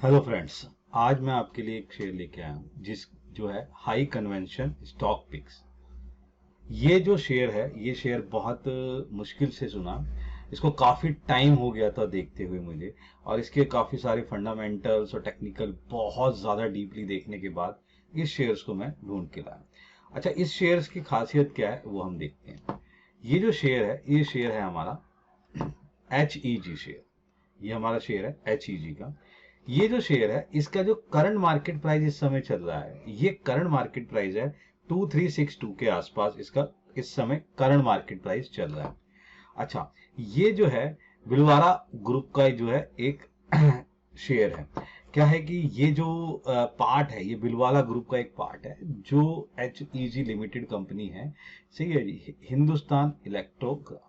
Hello friends, आज मैं आपके लिए एक शेयर लेके आया हूँ जिस जो है हाई कन्वेंशन स्टॉक पिक्स। ये जो शेयर है, ये शेयर बहुत मुश्किल से सुना। इसको काफ़ी टाइम हो गया था देखते हुए मुझे, और इसके काफ़ी सारे फंडामेंटल्स और टेक्निकल बहुत ज़्यादा डीपली देखने के बाद इस शेयर्स को मैं ढूंढ के लाया। अच्छा, इस शेयर्स की खासियत क्या है वो हम देखते हैं। ये जो शेयर है, ये शेयर है हमारा HEG शेयर। ये हमारा शेयर है HEG का। ये जो शेयर है, इसका जो करंट मार्केट प्राइस इस समय चल रहा है, ये करंट मार्केट प्राइस है 2362 के आसपास। इसका इस समय करंट मार्केट प्राइस चल रहा है। अच्छा, ये जो है भिलवाड़ा ग्रुप का जो है एक शेयर है। क्या है कि ये जो पार्ट है, ये भिलवाड़ा ग्रुप का एक पार्ट है जो HEG लिमिटेड कंपनी है। सही है जी, हिंदुस्तान इलेक्ट्रो।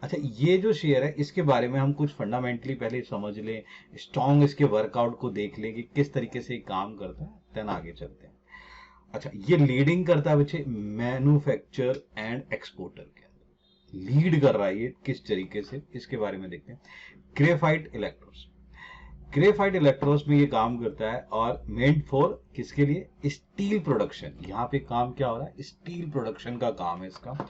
अच्छा, ये जो शेयर है, इसके बारे में हम कुछ फंडामेंटली पहले समझ लें, स्ट्रॉन्ग इसके वर्कआउट को देख लें कि किस तरीके से ये काम करता है, देन आगे चलते हैं। अच्छा, ये लीडिंग करता है बच्चे मैन्युफैक्चर एंड एक्सपोर्टर के अंदर। लीड कर रहा है ये किस तरीके से, इसके बारे में देखते हैं। ग्रेफाइट इलेक्ट्रोड्स, ग्रेफाइट इलेक्ट्रोड्स में ये काम करता है और मेंट फॉर किसके लिए? Steel production. यहाँ पे काम क्या हो रहा है? स्टील प्रोडक्शन का काम है इसका।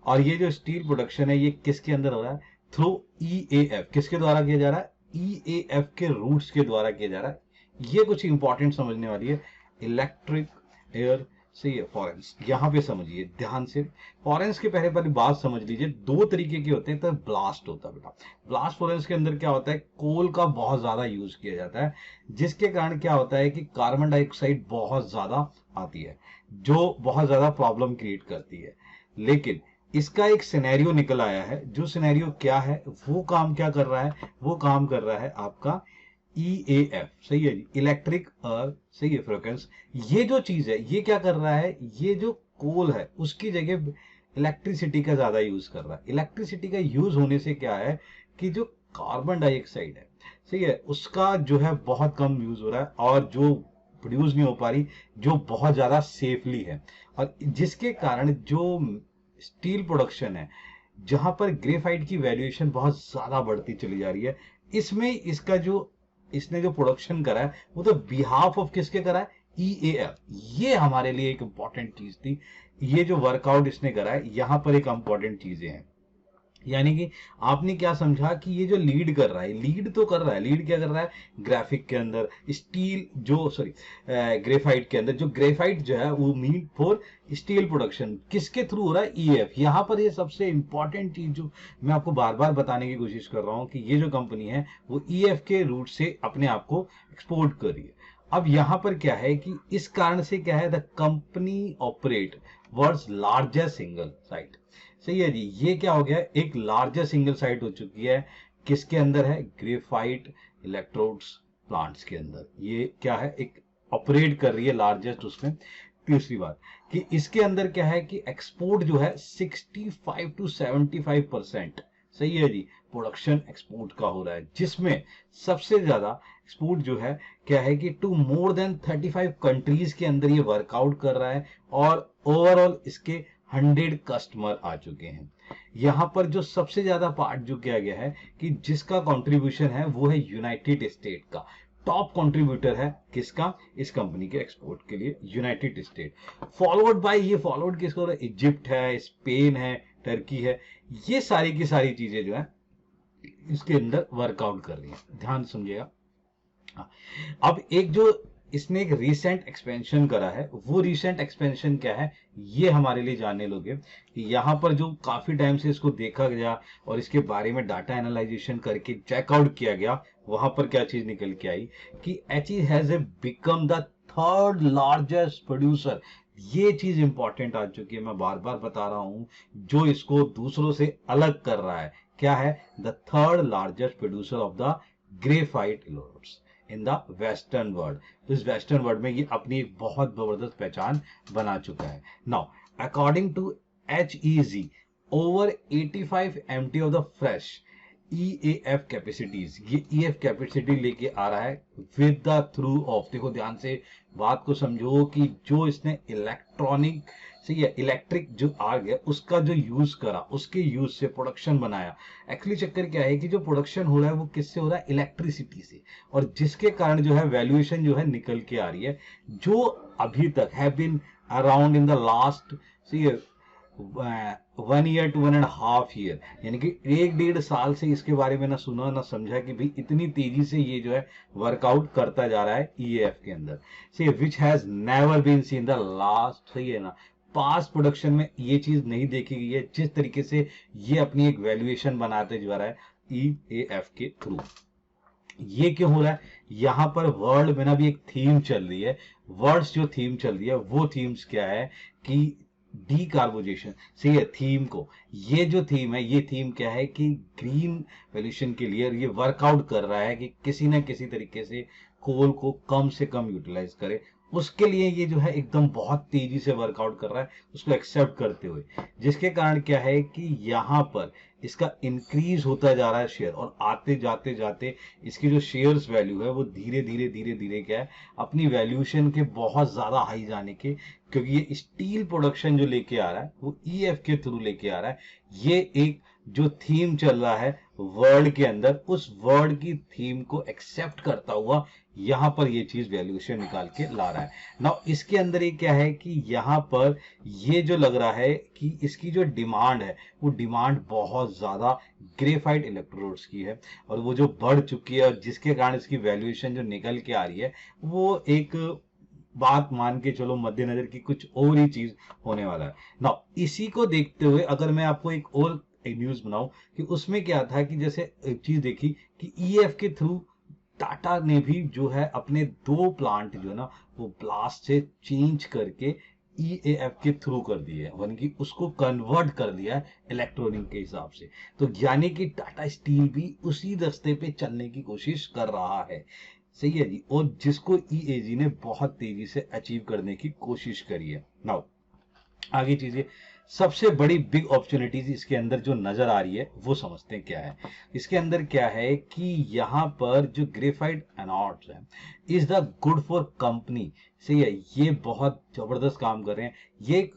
और ये जो स्टील प्रोडक्शन है, ये किसके अंदर हो रहा है? Through EAF। किसके द्वारा किया जा रहा है? EAF के रूट्स के द्वारा किया जा रहा है। ये कुछ इंपॉर्टेंट समझने वाली है। इलेक्ट्रिक एयर से ये फॉरेंस, यहाँ पे समझिए ध्यान से। फॉरेंस के पहले पहले बात समझ लीजिए, दो तरीके के होते हैं। तो ब्लास्ट होता है बेटा। ब्लास्ट फॉरेंस के अंदर क्या होता है? कोल का बहुत ज्यादा यूज किया जाता है, जिसके कारण क्या होता है कि कार्बन डाइऑक्साइड बहुत ज्यादा आती है, जो बहुत ज्यादा प्रॉब्लम क्रिएट करती है। लेकिन इसका एक सिनेरियो निकल आया है। जो सिनेरियो क्या है, वो काम क्या कर रहा है? वो काम कर रहा है आपका EAF। सही है जी, इलेक्ट्रिक सही है फ्रिक्वेंस। ये जो चीज है, ये क्या कर रहा है? ये जो कोल है उसकी जगह इलेक्ट्रिसिटी का ज्यादा यूज कर रहा है। इलेक्ट्रिसिटी का यूज होने से क्या है कि जो कार्बन डाइऑक्साइड है, सही है, उसका जो है बहुत कम यूज हो रहा है, और जो प्रोड्यूस नहीं हो पा रही, जो बहुत ज्यादा सेफली है। और जिसके कारण जो स्टील प्रोडक्शन है, जहां पर ग्रेफाइट की वैल्यूएशन बहुत ज्यादा बढ़ती चली जा रही है, इसमें इसका जो इसने जो प्रोडक्शन करा है, वो तो बिहाफ ऑफ किसके करा है? EAF। ये हमारे लिए एक इंपॉर्टेंट चीज थी। ये जो वर्कआउट इसने करा है, यहां पर एक इंपॉर्टेंट चीजें हैं। यानी कि आपने क्या समझा कि ये जो लीड कर रहा है, लीड तो कर रहा है, लीड क्या कर रहा है? ग्राफिक के अंदर स्टील जो सॉरी ग्रेफाइट के अंदर, जो ग्रेफाइट जो है वो मीट फॉर स्टील प्रोडक्शन किसके थ्रू हो रहा है? EAF। यहां पर ये सबसे इंपॉर्टेंट चीज जो मैं आपको बार बार बताने की कोशिश कर रहा हूं कि ये जो कंपनी है वो EAF के रूट से अपने आप को एक्सपोर्ट कर रही है। अब यहां पर क्या है कि इस कारण से क्या है, the company operate world's largest single site. सही है जी, ये क्या हो गया? एक लार्जेस्ट सिंगल साइट हो चुकी है। किसके अंदर है? ग्रेफाइट इलेक्ट्रोड्स प्लांट्स के अंदर ये क्या है? एक ऑपरेट कर रही है लार्जेस्ट उसमें। तीसरी बात कि इसके अंदर क्या है कि एक्सपोर्ट जो है 65 to 75%, सही है जी, प्रोडक्शन एक्सपोर्ट का हो रहा है, जिसमें सबसे ज्यादा एक्सपोर्ट जो है क्या है कि टू मोर देन 35 कंट्रीज के अंदर ये वर्कआउट कर रहा है। और ओवरऑल इसके 100 कस्टमर आ चुके हैं। यहां पर जो सबसे ज्यादा पार्ट जो किया गया है कि जिसका कंट्रीब्यूशन है वो है यूनाइटेड स्टेट का। टॉप कंट्रीब्यूटर है किसका? इस कंपनी के एक्सपोर्ट के लिए यूनाइटेड स्टेट। फॉलोड बाय, ये फॉलोड किसको? इजिप्ट है, स्पेन है, टर्की है। ये सारी की सारी चीजें जो है इसके अंदर वर्कआउट कर रही है। ध्यान समझिएगा। हाँ, अब एक जो इसने एक रिसेंट एक्सपेंशन करा है, वो रिसेंट एक्सपेंशन क्या है ये हमारे लिए जानने लोगे। यहाँ पर जो काफी टाइम से इसको देखा गया और इसके बारे में डाटा एनालाइजेशन करके चेकआउट किया गया, वहां पर क्या चीज निकल के आई कि HE has become the third largest producer. ये चीज इंपॉर्टेंट आ चुकी है, मैं बार बार बता रहा हूं, जो इसको दूसरों से अलग कर रहा है क्या है? The third largest producer of the graphite electrodes in the western world. तो इस वेस्टर्न वर्ल्ड में ये अपनी एक बहुत जबरदस्त पहचान बना चुका है। Now according to HEG, over 85 MT of the fresh EAF capacities, ये EF कैपेसिटी लेके आ रहा है विद द थ्रू ऑफ, देखो ध्यान से बात को समझो कि जो इसने इलेक्ट्रॉनिक सही है, इलेक्ट्रिक जो आग है उसका जो यूज करा, उसके यूज से प्रोडक्शन बनाया। एक्चुअली चक्कर क्या है कि जो प्रोडक्शन हो रहा है वो किससे हो रहा है, इलेक्ट्रिसिटी से, और जिसके कारण जो है वैल्यूएशन जो है निकल के आ रही है, जो अभी तक have been around in the last, सही है, 1 ईयर टू 1.5 ईयर, यानी कि 1 डेढ़ साल से इसके बारे में ना सुना ना समझा कि भाई इतनी तेजी से ये जो है वर्कआउट करता जा रहा है ईएएफ के अंदर, सही है, which has never been seen the last, सही है ना, पास्ट प्रोडक्शन में ये चीज नहीं देखी गई है जिस तरीके से ये अपनी एक वैल्यूएशन बनाते जा रहा है ईएएफ के थ्रू। ये क्यों हो रहा है, यहां पर वर्ल्ड में ना भी एक थीम चल रही है, वर्ड्स जो थीम चल रही है वो थीम्स क्या है कि डीकार्बोनेशन, सही है, थीम को, ये जो थीम है ये थीम क्या है कि ग्रीन वैल्यूएशन के लिए ये वर्कआउट कर रहा है कि किसी ना किसी तरीके से कोल को कम से कम यूटिलाइज करे, उसके लिए ये जो है एकदम बहुत तेजी से वर्कआउट कर रहा है उसको एक्सेप्ट करते हुए, जिसके कारण क्या है कि यहाँ पर इसका इंक्रीज होता जा रहा है शेयर, और आते जाते जाते इसकी जो शेयर्स वैल्यू है वो धीरे धीरे धीरे धीरे क्या है अपनी वैल्यूएशन के बहुत ज्यादा हाई जाने के, क्योंकि ये स्टील प्रोडक्शन जो लेके आ रहा है वो ईएफ के थ्रू लेके आ रहा है, ये एक जो थीम चल रहा है वर्ल्ड के अंदर, उस वर्ल्ड की थीम को एक्सेप्ट करता हुआ यहां पर ये चीज वैल्यूएशन निकाल के ला रहा है ना। इसके अंदर ये क्या है कि यहां पर ये जो लग रहा है कि इसकी जो डिमांड है वो डिमांड बहुत ज्यादा ग्रेफाइट इलेक्ट्रोड्स की है, और वो जो बढ़ चुकी है और जिसके कारण इसकी वैल्यूएशन जो निकल के आ रही है वो एक बात मान के चलो मद्देनजर की कुछ और ही चीज होने वाला है ना। इसी को देखते हुए अगर मैं आपको एक और न्यूज बनाऊं कि उसमें क्या था कि जैसे एक चीज देखी कि ईएफ के थ्रू टाटा ने भी जो है अपने 2 प्लांट जो है ना वो ब्लास्ट से चेंज करके ईएएफ के थ्रू कर दिए, यानी कि उसको कन्वर्ट कर दिया है इलेक्ट्रॉनिक के हिसाब से, तो यानी कि टाटा स्टील भी उसी रास्ते पे चलने की कोशिश कर रहा है, सही है जी, और जिसको ईएजी ने बहुत तेजी से अचीव करने की कोशिश करी है। नाउ आगे चीजें, सबसे बड़ी बिग अपॉर्चुनिटीज इसके अंदर जो नजर आ रही है वो समझते हैं क्या है। इसके अंदर क्या है कि यहाँ पर जो ग्रेफाइट एनोड्स है is the good for company, सही है, ये बहुत जबरदस्त काम कर रहे हैं, ये एक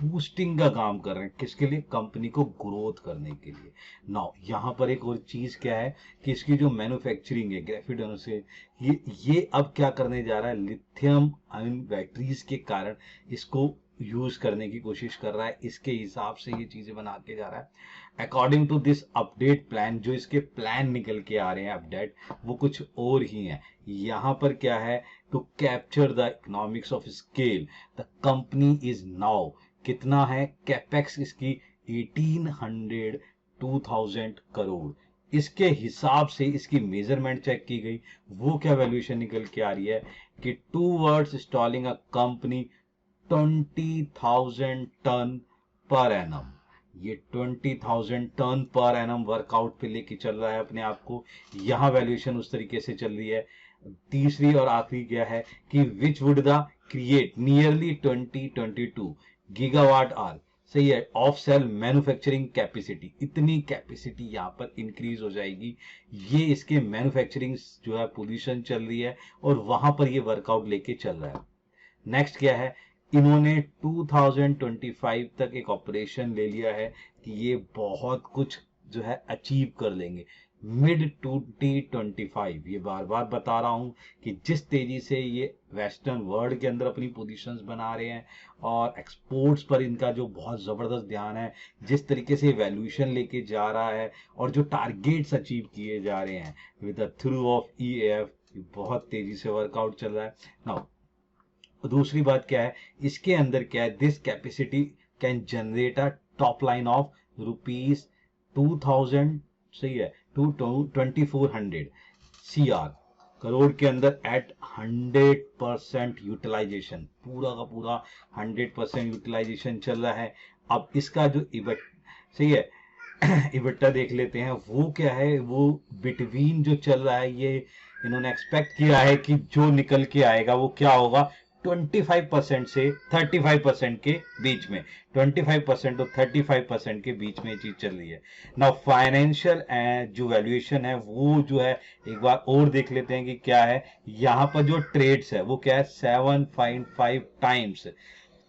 बूस्टिंग का काम कर रहे हैं, किसके लिए, कंपनी को ग्रोथ करने के लिए। नाउ यहाँ पर एक और चीज क्या है कि इसकी जो मैन्युफैक्चरिंग है ग्रेफाइट से, ये अब क्या करने जा रहा है, लिथियम आयन बैटरीज के कारण इसको यूज करने की कोशिश कर रहा है, इसके हिसाब से ये चीजें बना के जा रहा है according to this update plan. जो इसके प्लान निकल के आ रहे हैं अपडेट वो कुछ और ही है। यहाँ पर क्या है, to capture the economics of scale the company is now, कितना है कैपेक्स इसकी 1800 2000 करोड़, इसके हिसाब से इसकी मेजरमेंट चेक की गई, वो क्या वैल्यूएशन निकल के आ रही है कि towards installing a company 20,000 ton per annum, ये 20,000 टन पर एनम वर्कआउट पे लेके चल रहा है अपने आप को, यहां वैल्यूएशन उस तरीके से चल रही है। तीसरी और आखिरी क्या है कि which would the create nearly 2022 gigawatt are, सही है, ऑफ सेल मैन्युफैक्चरिंग कैपेसिटी, इतनी कैपेसिटी यहाँ पर इंक्रीज हो जाएगी, ये इसके मैन्युफैक्चरिंग जो है पोजीशन चल रही है और वहां पर ये वर्कआउट लेके चल रहा है। नेक्स्ट क्या है, इन्होंने 2025 तक एक ऑपरेशन ले लिया है कि ये बहुत कुछ जो है अचीव कर लेंगे मिड 2025। ये बार बार बता रहा हूं कि जिस तेजी से ये वेस्टर्न वर्ल्ड के अंदर अपनी पोजीशंस बना रहे हैं और एक्सपोर्ट्स पर इनका जो बहुत जबरदस्त ध्यान है, जिस तरीके से वैल्यूएशन लेके जा रहा है और जो टारगेट्स अचीव किए जा रहे हैं with the through of EAF, बहुत तेजी से वर्कआउट चल रहा है। नाउ दूसरी बात क्या है, इसके अंदर क्या है, this capacity can generate a top line of ₹2000, सही है, टू 2400 CR करोड़ के अंदर एट 100% यूटिलाइजेशन, पूरा का पूरा 100% यूटिलाइजेशन चल रहा है। अब इसका जो इबट, सही है, इबट्टा देख लेते हैं वो क्या है, वो बिटवीन जो चल रहा है, ये इन्होंने एक्सपेक्ट किया है कि जो निकल के आएगा वो क्या होगा, 25% से 35% के बीच में, 25% और 35% के बीच में ये चीज चल रही है ना। फाइनेंशियल जो वैल्यूएशन है वो जो है एक बार और देख लेते हैं कि क्या है, यहाँ पर जो ट्रेड्स है वो क्या है 7.5 times,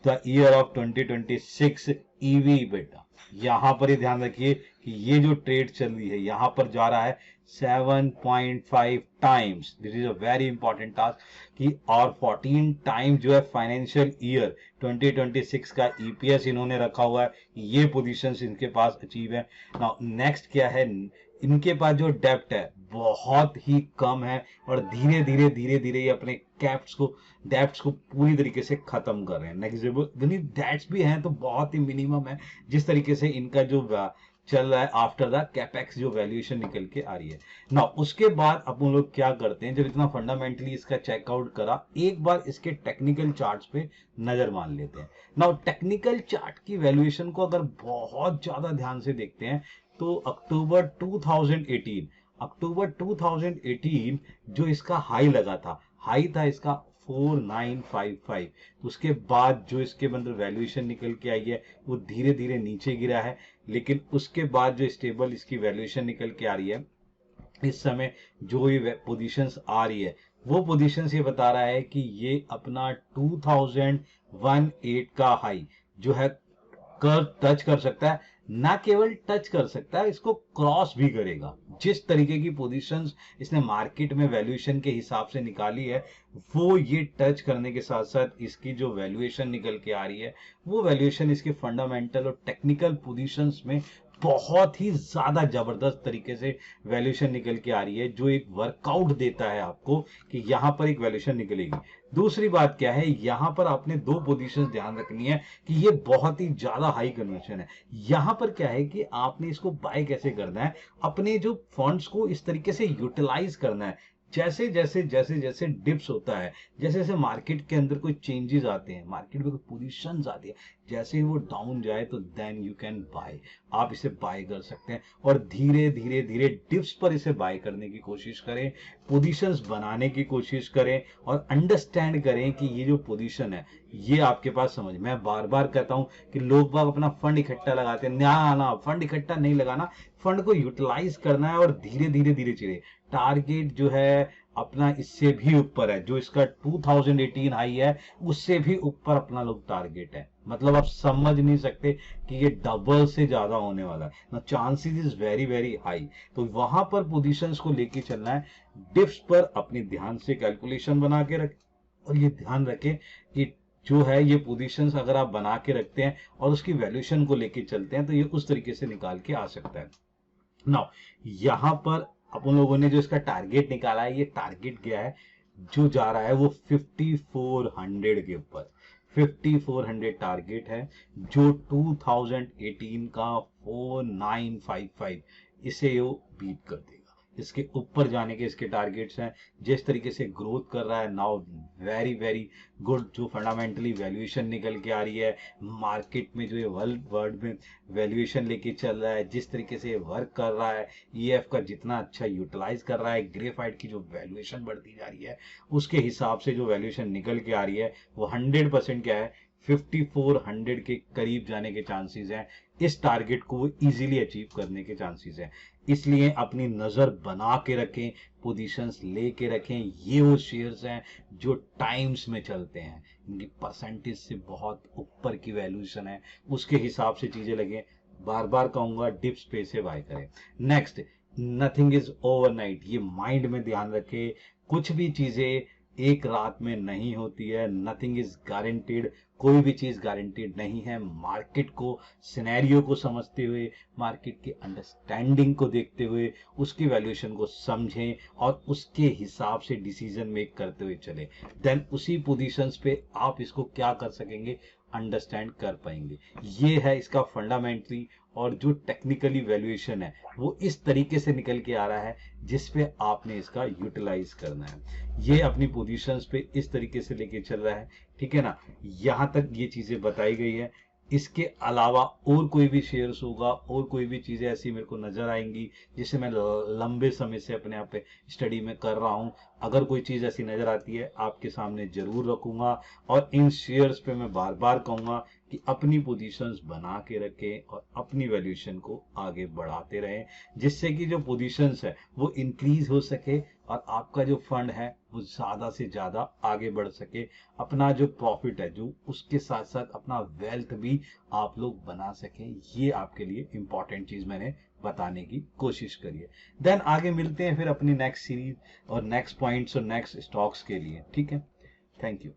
the year of 2026 EV बेटा। यहां पर ये ध्यान रखिए कि ये जो ट्रेड चल रही है यहां पर जा रहा है 7.5 times. This is a very important task कि और 14 टाइम जो है फाइनेंशियल ईयर 2026 का ईपीएस इन्होंने रखा हुआ है। ये पोजीशंस इनके पास अचीव है। नाउ नेक्स्ट क्या है, इनके पास जो डेप्ट है बहुत ही कम है और धीरे धीरे ये अपने डेप्ट्स को पूरी तरीके से खत्म कर रहे हैं। नेग्लिजिबल डेट्स भी हैं तो बहुत ही मिनिमम है जिस तरीके से इनका जो चल रहा है आफ्टर द कैपेक्स जो वैल्यूएशन निकल के आ रही है ना। उसके बाद अपन लोग क्या करते हैं, जब इतना फंडामेंटली इसका चेकआउट करा, एक बार इसके टेक्निकल चार्ट्स पे नजर मान लेते हैं ना। टेक्निकल चार्ट की वैल्यूएशन को अगर बहुत ज्यादा ध्यान से देखते हैं तो अक्टूबर 2018 जो इसका हाई लगा था, हाई था इसका 4955। तो उसके बाद जो इसके अंदर वैल्यूएशन निकल के आई है वो धीरे धीरे नीचे गिरा है, लेकिन उसके बाद जो स्टेबल इसकी वैल्यूएशन निकल के आ रही है इस समय जो ये पोजीशंस आ रही है वो पोजीशंस ये बता रहा है कि ये अपना 2018 का हाई जो है कर टच कर सकता है। ना केवल टच कर सकता है, इसको क्रॉस भी करेगा। जिस तरीके की पोजीशंस इसने मार्केट में वैल्यूएशन के हिसाब से निकाली है वो ये टच करने के साथ साथ इसकी जो वैल्यूएशन निकल के आ रही है वो वैल्यूएशन इसके फंडामेंटल और टेक्निकल पोजीशंस में बहुत ही ज्यादा जबरदस्त तरीके से वैल्यूएशन निकल के आ रही है, जो एक वर्कआउट देता है आपको कि यहां पर एक वैल्यूएशन निकलेगी। दूसरी बात क्या है, यहां पर आपने दो पोजीशंस ध्यान रखनी है कि ये बहुत ही ज्यादा हाई कन्वर्जन है। यहां पर क्या है कि आपने इसको बाय कैसे करना है, अपने जो फंड्स को इस तरीके से यूटिलाइज करना है। जैसे डिप्स होता है, जैसे जैसे मार्केट के अंदर कोई चेंजेस आते हैं, मार्केट में कोई पोजीशंस आती है, जैसे ही वो डाउन जाए तो देन यू कैन बाय, आप इसे बाय कर सकते हैं और धीरे धीरे डिप्स पर इसे बाय करने की कोशिश करें, पोजीशंस बनाने की कोशिश करें और अंडरस्टैंड करें कि ये जो पोजीशन है ये आपके पास समझ। मैं बार बार कहता हूं कि लोग बाग अपना फंड इकट्ठा लगाते हैं, ना फंड इकट्ठा नहीं लगाना, फंड को यूटिलाइज करना है और धीरे धीरे टारगेट जो है अपना इससे भी ऊपर है, जो इसका 2018 हाई है उससे भी ऊपर अपना लोग टारगेट है। मतलब आप समझ नहीं सकते कि ये डबल से ज्यादा होने वाला है ना, chances is very very high. तो वहां पर पोजीशंस को लेके चलना है, डिप्स पर अपनी ध्यान से कैलकुलेशन बना के रखें और ये ध्यान रखें कि जो है ये पोजीशंस अगर आप बना के रखते हैं और उसकी वैल्यूएशन को लेके चलते हैं तो ये उस तरीके से निकाल के आ सकता है। नाउ यहां पर अपन लोगों ने जो इसका टारगेट निकाला है, ये टारगेट गया है जो जा रहा है वो 5400 के ऊपर। 5400 टारगेट है जो 2018 का 4955 इसे वो बीट कर देगा। इसके ऊपर जाने के इसके टारगेट्स हैं। जिस तरीके से ग्रोथ कर रहा है नाउ, वेरी वेरी गुड। जो फंडामेंटली वैल्यूएशन निकल के आ रही है मार्केट में, जो ये वर्ल्ड में वैल्यूएशन लेके चल रहा है, जिस तरीके से वर्क कर रहा है, ईएफ का जितना अच्छा यूटिलाइज कर रहा है, ग्रेफाइट की जो वैल्यूएशन बढ़ती जा रही है उसके हिसाब से जो वैल्यूएशन निकल के आ रही है वो 100% क्या है 5400 के करीब जाने के चांसेस हैं। इस टारगेट को इजीली अचीव करने के चांसेस हैं। इसलिए अपनी नजर बना के रखें, पोजीशंस लेके रखें। ये वो शेयर्स हैं जो टाइम्स में चलते हैं, इनकी परसेंटेज से बहुत ऊपर की वैल्यूएशन है, उसके हिसाब से चीजें लगे। बार बार कहूंगा डिप्स पे से बाय करें। नेक्स्ट, नथिंग इज ओवरनाइट, ये माइंड में ध्यान रखें। कुछ भी चीजें एक रात में नहीं होती है। नथिंग इज गारंटीड, कोई भी चीज गारंटीड नहीं है। मार्केट को, सिनेरियो को समझते हुए, मार्केट की अंडरस्टैंडिंग को देखते हुए उसकी वैल्यूएशन को समझें और उसके हिसाब से डिसीजन मेक करते हुए चलें। देन उसी पोजीशंस पे आप इसको क्या कर सकेंगे, अंडरस्टैंड कर पाएंगे। ये है इसका फंडामेंटली। और जो टेक्निकली वैल्यूएशन है वो इस तरीके से निकल के आ रहा है जिसपे आपने इसका यूटिलाइज करना है। ये अपनी पोजीशंस पे इस तरीके से लेके चल रहा है, ठीक है ना। यहां तक ये चीजें बताई गई है। इसके अलावा और कोई भी शेयर्स होगा और कोई भी चीजें ऐसी मेरे को नजर आएंगी जिसे मैं लंबे समय से अपने आप पे स्टडी में कर रहा हूं, अगर कोई चीज ऐसी नजर आती है आपके सामने जरूर रखूंगा। और इन शेयर्स पे मैं बार बार कहूंगा कि अपनी पोजीशंस बना के रखें और अपनी वैल्यूएशन को आगे बढ़ाते रहें, जिससे कि जो पोजीशंस है वो इंक्रीज हो सके और आपका जो फंड है वो ज्यादा से ज्यादा आगे बढ़ सके, अपना जो प्रॉफिट है जो उसके साथ साथ अपना वेल्थ भी आप लोग बना सके। ये आपके लिए इंपॉर्टेंट चीज मैंने बताने की कोशिश करी है। देन आगे मिलते हैं फिर अपनी नेक्स्ट सीरीज और नेक्स्ट पॉइंट्स और नेक्स्ट स्टॉक्स के लिए। ठीक है, थैंक यू।